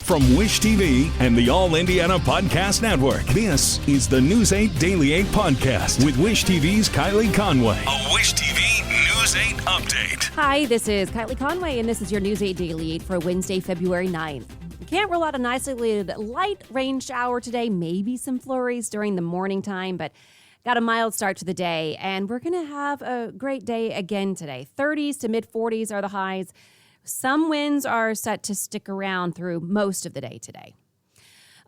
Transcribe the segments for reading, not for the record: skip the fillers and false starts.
From Wish TV and the All Indiana Podcast Network, this is the News 8 Daily 8 Podcast with Wish TV's Kylie Conway. A Wish TV News 8 update. Hi, this is Kylie Conway, and this is your News 8 Daily 8 for Wednesday, February 9th. Can't rule out an isolated light rain shower today, maybe some flurries during the morning time, but got a mild start to the day, and we're going to have a great day again today. 30s to mid-40s are the highs. Some winds are set to stick around through most of the day today.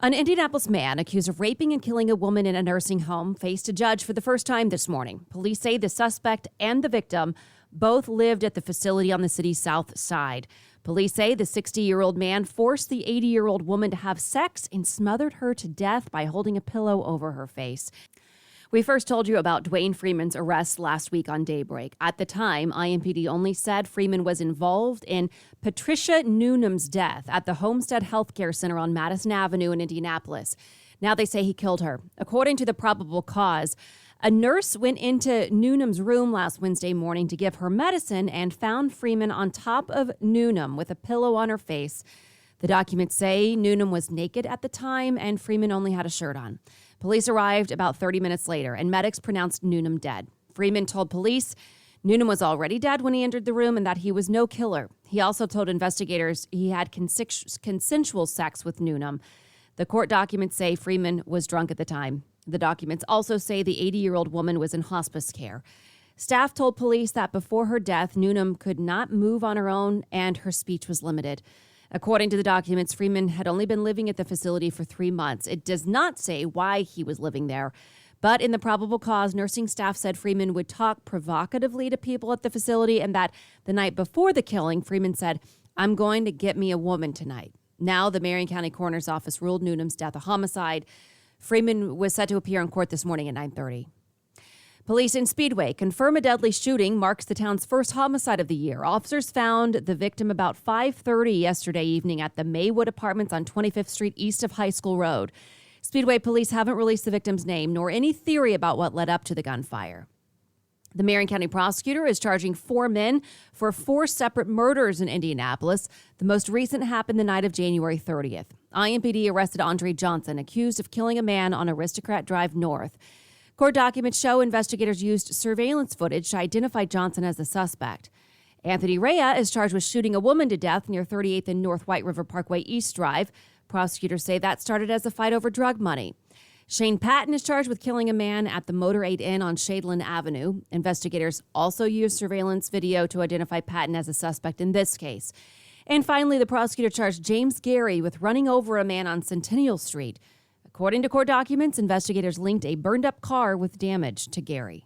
An Indianapolis man accused of raping and killing a woman in a nursing home faced a judge for the first time this morning. Police say the suspect and the victim both lived at the facility on the city's south side. Police say the 60-year-old man forced the 80-year-old woman to have sex and smothered her to death by holding a pillow over her face. We first told you about Dwayne Freeman's arrest last week on Daybreak. At the time, IMPD only said Freeman was involved in Patricia Newnham's death at the Homestead Healthcare Center on Madison Avenue in Indianapolis. Now they say he killed her. According to the probable cause, a nurse went into Newnham's room last Wednesday morning to give her medicine and found Freeman on top of Newnham with a pillow on her face. The documents say Newnham was naked at the time and Freeman only had a shirt on. Police arrived about 30 minutes later, and medics pronounced Newnham dead. Freeman told police Newnham was already dead when he entered the room and that he was no killer. He also told investigators he had consensual sex with Newnham. The court documents say Freeman was drunk at the time. The documents also say the 80-year-old woman was in hospice care. Staff told police that before her death, Newnham could not move on her own and her speech was limited. According to the documents, Freeman had only been living at the facility for 3 months. It does not say why he was living there. But in the probable cause, nursing staff said Freeman would talk provocatively to people at the facility and that the night before the killing, Freeman said, "I'm going to get me a woman tonight." Now, the Marion County Coroner's Office ruled Newnham's death a homicide. Freeman was set to appear in court this morning at 9:30. Police in Speedway confirm a deadly shooting marks the town's first homicide of the year. Officers found the victim about 5:30 yesterday evening at the Maywood Apartments on 25th Street east of High School Road. Speedway police haven't released the victim's name nor any theory about what led up to the gunfire. The Marion County prosecutor is charging 4 men for 4 separate murders in Indianapolis. The most recent happened the night of January 30th. IMPD arrested Andre Johnson, accused of killing a man on Aristocrat Drive North. Court documents show investigators used surveillance footage to identify Johnson as the suspect. Anthony Rea is charged with shooting a woman to death near 38th and North White River Parkway East Drive. Prosecutors say that started as a fight over drug money. Shane Patton is charged with killing a man at the Motor 8 Inn on Shadeland Avenue. Investigators also used surveillance video to identify Patton as a suspect in this case. And finally, the prosecutor charged James Gary with running over a man on Centennial Street. According to court documents, investigators linked a burned-up car with damage to Gary.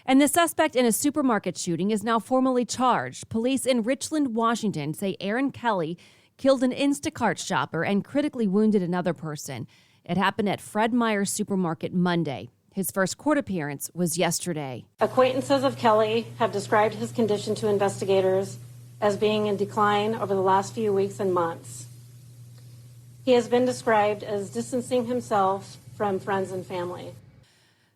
And the suspect in a supermarket shooting is now formally charged. Police in Richland, Washington say Aaron Kelly killed an Instacart shopper and critically wounded another person. It happened at Fred Meyer's supermarket Monday. His first court appearance was yesterday. Acquaintances of Kelly have described his condition to investigators as being in decline over the last few weeks and months. He has been described as distancing himself from friends and family.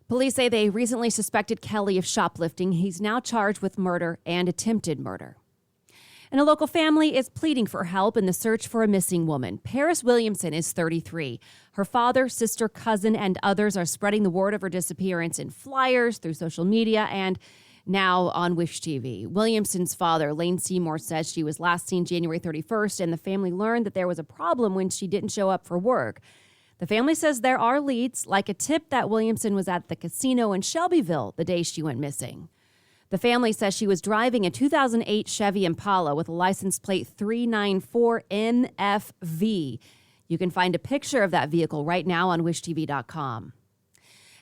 Police say they recently suspected Kelly of shoplifting. He's now charged with murder and attempted murder. And a local family is pleading for help in the search for a missing woman. Paris Williamson is 33. Her father, sister, cousin, and others are spreading the word of her disappearance in flyers, through social media, and now on Wish TV. Williamson's father, Lane Seymour, says she was last seen January 31st, and the family learned that there was a problem when she didn't show up for work. The family says there are leads, like a tip that Williamson was at the casino in Shelbyville the day she went missing. The family says she was driving a 2008 Chevy Impala with a license plate 394NFV. You can find a picture of that vehicle right now on wishtv.com.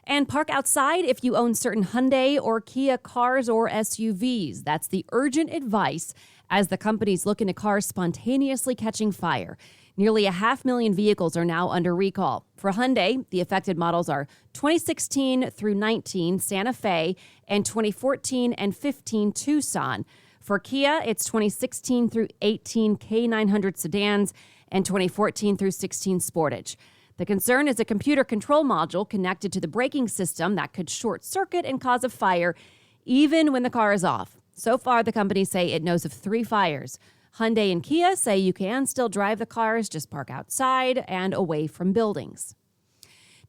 And park outside if you own certain Hyundai or Kia cars or SUVs. That's the urgent advice as the companies look into cars spontaneously catching fire. Nearly 500,000 vehicles are now under recall. For Hyundai, the affected models are 2016 through 19 Santa Fe and 2014 and 15 Tucson. For Kia, it's 2016 through 18 K900 sedans and 2014 through 16 Sportage. The concern is a computer control module connected to the braking system that could short circuit and cause a fire even when the car is off. So far, the companies say it knows of 3 fires. Hyundai and Kia say you can still drive the cars, just park outside and away from buildings.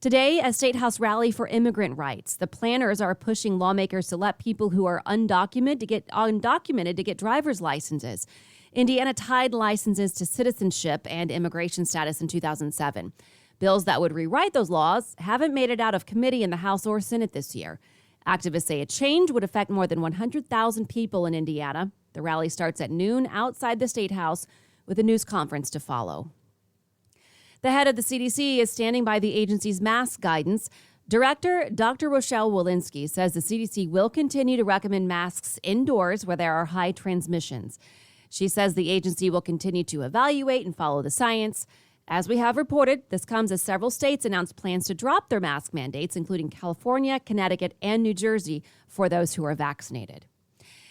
Today, a State House rally for immigrant rights. The planners are pushing lawmakers to let people who are undocumented to get driver's licenses. Indiana tied licenses to citizenship and immigration status in 2007. Bills that would rewrite those laws haven't made it out of committee in the House or Senate this year. Activists say a change would affect more than 100,000 people in Indiana. The rally starts at noon outside the State House with a news conference to follow. The head of the CDC is standing by the agency's mask guidance. Director Dr. Rochelle Walensky says the CDC will continue to recommend masks indoors where there are high transmissions. She says the agency will continue to evaluate and follow the science. As we have reported, this comes as several states announced plans to drop their mask mandates, including California, Connecticut, and New Jersey, for those who are vaccinated.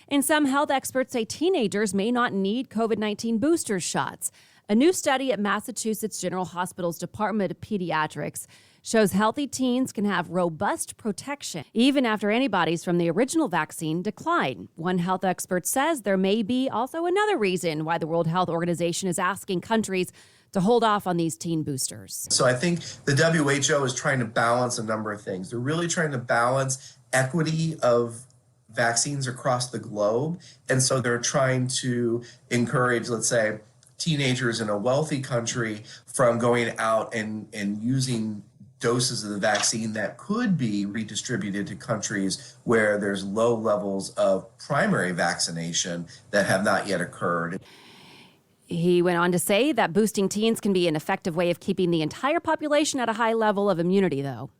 And some health experts say teenagers may not need COVID-19 booster shots. A new study at Massachusetts General Hospital's Department of Pediatrics shows healthy teens can have robust protection even after antibodies from the original vaccine decline. One health expert says there may be also another reason why the World Health Organization is asking countries to hold off on these teen boosters. So I think the WHO is trying to balance a number of things. They're really trying to balance equity of vaccines across the globe. And so they're trying to encourage, let's say, teenagers in a wealthy country from going out and using doses of the vaccine that could be redistributed to countries where there's low levels of primary vaccination that have not yet occurred. He went on to say that boosting teens can be an effective way of keeping the entire population at a high level of immunity, though.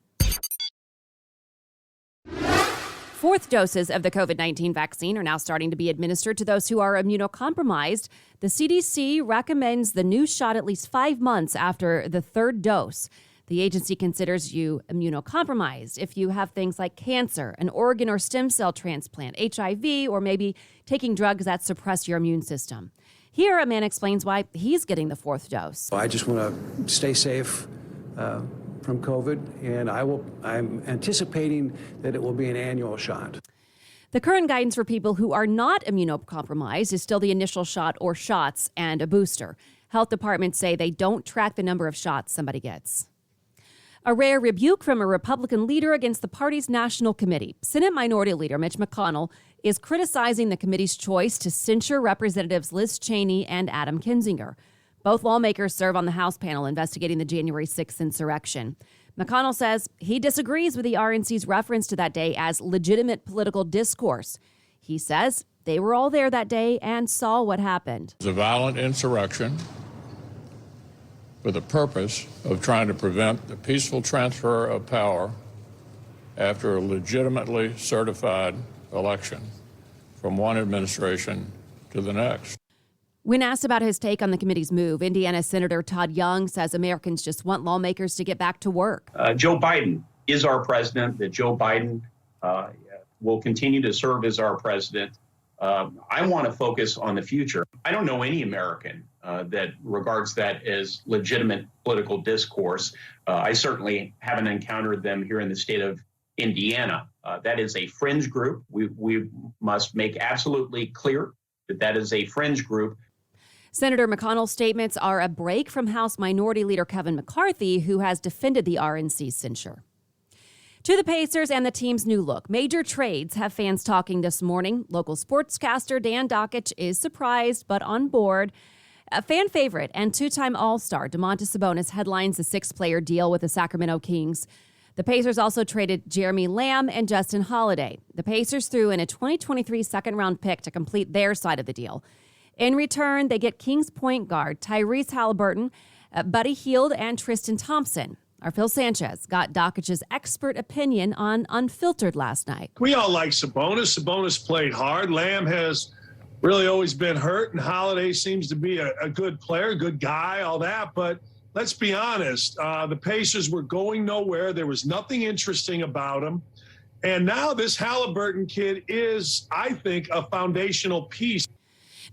Fourth doses of the COVID-19 vaccine are now starting to be administered to those who are immunocompromised. The CDC recommends the new shot at least 5 months after the third dose. The agency considers you immunocompromised if you have things like cancer, an organ or stem cell transplant, HIV, or maybe taking drugs that suppress your immune system. Here, a man explains why he's getting the fourth dose. I just want to stay safe from COVID, and I'm anticipating that it will be an annual shot. The current guidance for people who are not immunocompromised is still the initial shot or shots and a booster. Health departments say they don't track the number of shots somebody gets. A rare rebuke from a Republican leader against the party's national committee. Senate Minority Leader Mitch McConnell is criticizing the committee's choice to censure Representatives Liz Cheney and Adam Kinzinger. Both lawmakers serve on the House panel investigating the January 6th insurrection. McConnell says he disagrees with the RNC's reference to that day as legitimate political discourse. He says they were all there that day and saw what happened. It was a violent insurrection for the purpose of trying to prevent the peaceful transfer of power after a legitimately certified election from one administration to the next. When asked about his take on the committee's move, Indiana Senator Todd Young says Americans just want lawmakers to get back to work. Joe Biden is our president, that Joe Biden will continue to serve as our president. I want to focus on the future. I don't know any American that regards that as legitimate political discourse. I certainly haven't encountered them here in the state of Indiana. That is a fringe group. We must make absolutely clear that that is a fringe group. Senator McConnell's statements are a break from House Minority Leader Kevin McCarthy, who has defended the RNC's censure. To the Pacers and the team's new look. Major trades have fans talking this morning. Local sportscaster Dan Dockich is surprised but on board. A fan favorite and two-time All-Star Domantas Sabonis headlines the 6-player deal with the Sacramento Kings. The Pacers also traded Jeremy Lamb and Justin Holiday. The Pacers threw in a 2023 second-round pick to complete their side of the deal. In return, they get Kings point guard Tyrese Halliburton, Buddy Hield, and Tristan Thompson. Our Phil Sanchez got Dockich's expert opinion on Unfiltered last night. We all like Sabonis. Sabonis played hard. Lamb has really always been hurt, and Holiday seems to be a good player, good guy, all that. But let's be honest, the Pacers were going nowhere. There was nothing interesting about them. And now this Halliburton kid is, I think, a foundational piece.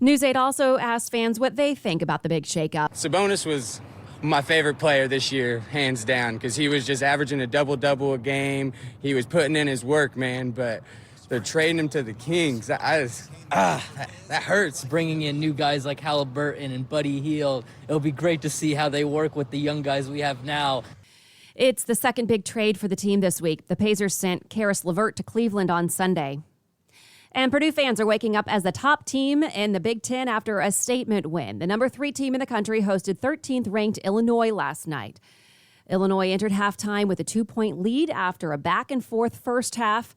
News 8 also asked fans what they think about the big shakeup. Sabonis was my favorite player this year, hands down, because he was just averaging a double-double a game. He was putting in his work, man. But they're trading him to the Kings. That hurts, bringing in new guys like Halliburton and Buddy Hield. It'll be great to see how they work with the young guys we have now. It's the second big trade for the team this week. The Pacers sent Karis LeVert to Cleveland on Sunday. And Purdue fans are waking up as the top team in the Big Ten after a statement win. The number 3 team in the country hosted 13th-ranked Illinois last night. Illinois entered halftime with a 2-point lead after a back-and-forth first half.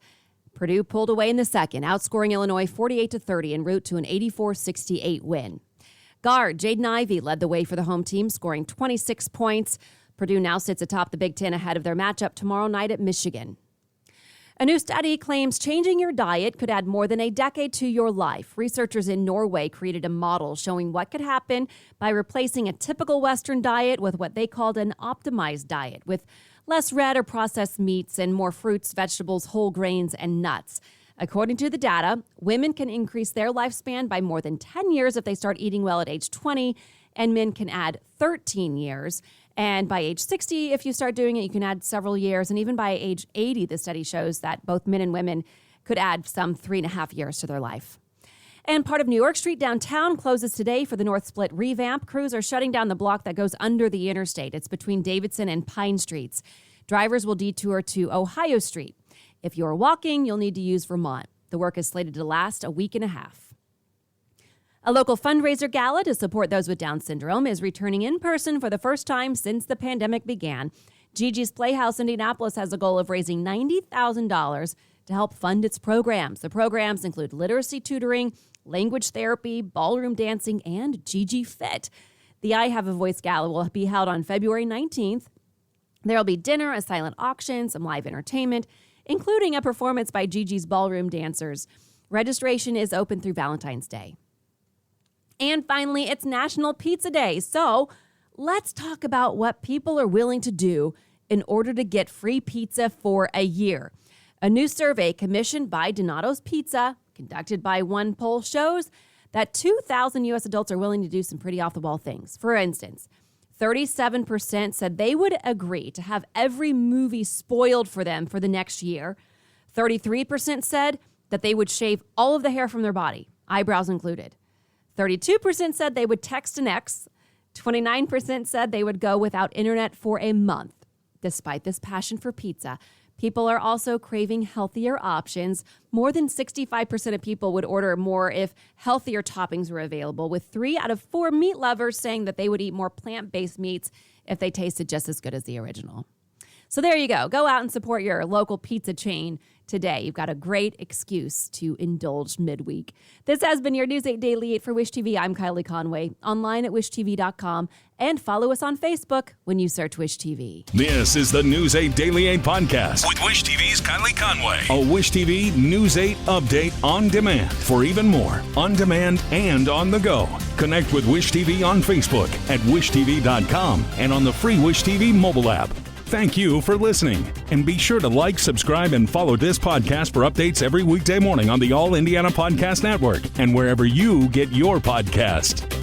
Purdue pulled away in the second, outscoring Illinois 48-30 en route to an 84-68 win. Guard Jaden Ivey led the way for the home team, scoring 26 points. Purdue now sits atop the Big Ten ahead of their matchup tomorrow night at Michigan. A new study claims changing your diet could add more than a decade to your life. Researchers in Norway created a model showing what could happen by replacing a typical Western diet with what they called an optimized diet, with less red or processed meats and more fruits, vegetables, whole grains, and nuts. According to the data, women can increase their lifespan by more than 10 years if they start eating well at age 20, and men can add 13 years. And by age 60, if you start doing it, you can add several years. And even by age 80, the study shows that both men and women could add some 3.5 years to their life. And part of New York Street downtown closes today for the North Split revamp. Crews are shutting down the block that goes under the interstate. It's between Davidson and Pine Streets. Drivers will detour to Ohio Street. If you're walking, you'll need to use Vermont. The work is slated to last a week and a half. A local fundraiser gala to support those with Down syndrome is returning in person for the first time since the pandemic began. Gigi's Playhouse Indianapolis has a goal of raising $90,000 to help fund its programs. The programs include literacy tutoring, language therapy, ballroom dancing, and Gigi Fit. The I Have a Voice Gala will be held on February 19th. There will be dinner, a silent auction, some live entertainment, including a performance by Gigi's ballroom dancers. Registration is open through Valentine's Day. And finally, it's National Pizza Day. So let's talk about what people are willing to do in order to get free pizza for a year. A new survey commissioned by Donato's Pizza, conducted by One Poll, shows that 2,000 U.S. adults are willing to do some pretty off-the-wall things. For instance, 37% said they would agree to have every movie spoiled for them for the next year. 33% said that they would shave all of the hair from their body, eyebrows included. 32% said they would text an ex. 29% said they would go without internet for a month. Despite this passion for pizza, people are also craving healthier options. More than 65% of people would order more if healthier toppings were available, with 3 out of 4 meat lovers saying that they would eat more plant-based meats if they tasted just as good as the original. So there you go. Go out and support your local pizza chain today. You've got a great excuse to indulge midweek. This has been your News 8 Daily 8 for Wish TV. I'm Kylie Conway, online at wishtv.com, and follow us on Facebook when you search Wish TV. This is the News 8 Daily 8 podcast with Wish TV's Kylie Conway. A Wish TV News 8 update on demand. For even more, on demand and on the go. Connect with Wish TV on Facebook at wishtv.com and on the free Wish TV mobile app. Thank you for listening, and be sure to like, subscribe, and follow this podcast for updates every weekday morning on the All Indiana Podcast Network and wherever you get your podcast.